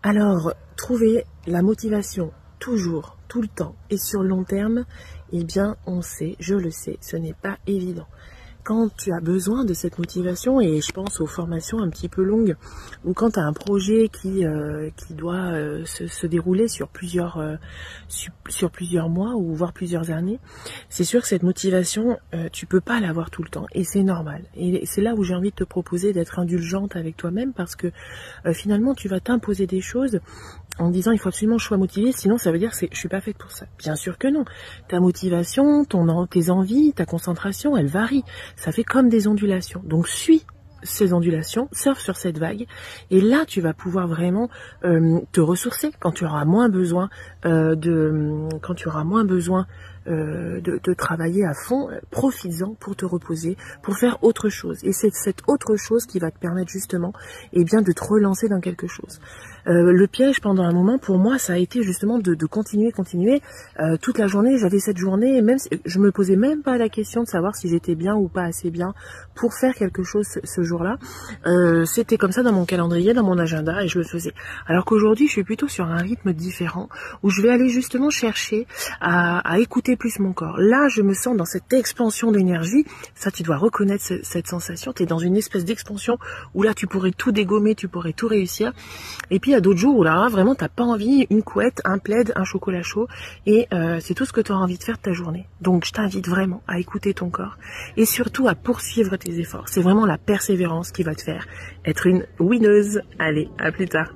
Alors, trouver la motivation toujours, tout le temps et sur le long terme, eh bien, on sait, je le sais, ce n'est pas évident. Quand tu as besoin de cette motivation, et je pense aux formations un petit peu longues, ou quand tu as un projet qui doit se dérouler sur plusieurs mois ou voire plusieurs années, c'est sûr que cette motivation, tu peux pas l'avoir tout le temps, et c'est normal. Et c'est là où j'ai envie de te proposer d'être indulgente avec toi-même, parce que finalement tu vas t'imposer des choses en disant il faut absolument que je sois motivée, sinon ça veut dire que je suis pas faite pour ça. Bien sûr que non. Ta motivation, tes envies, ta concentration, elle varie. Ça fait comme des ondulations. Donc suis ces ondulations, surfe sur cette vague, et là tu vas pouvoir vraiment te ressourcer quand tu auras moins besoin de travailler à fond. Profites-en pour te reposer, pour faire autre chose. Et c'est cette autre chose qui va te permettre justement de te relancer dans quelque chose. Le piège pendant un moment pour moi, ça a été justement de continuer toute la journée. J'avais cette journée, même si je me posais même pas la question de savoir si j'étais bien ou pas assez bien pour faire quelque chose ce jour-là. C'était comme ça dans mon calendrier, dans mon agenda, et je le faisais. Alors qu'aujourd'hui, je suis plutôt sur un rythme différent, où je vais aller justement chercher à écouter plus mon corps. Là, je me sens dans cette expansion d'énergie. Ça, tu dois reconnaître cette sensation. Tu es dans une espèce d'expansion où là, tu pourrais tout dégommer, tu pourrais tout réussir. Et puis, il y a d'autres jours où là, vraiment, t'as pas envie, une couette, un plaid, un chocolat chaud, et c'est tout ce que tu auras envie de faire de ta journée. Donc, je t'invite vraiment à écouter ton corps, et surtout à poursuivre tes efforts. C'est vraiment la persévérance qui va te faire être une winneuse. Allez, à plus tard.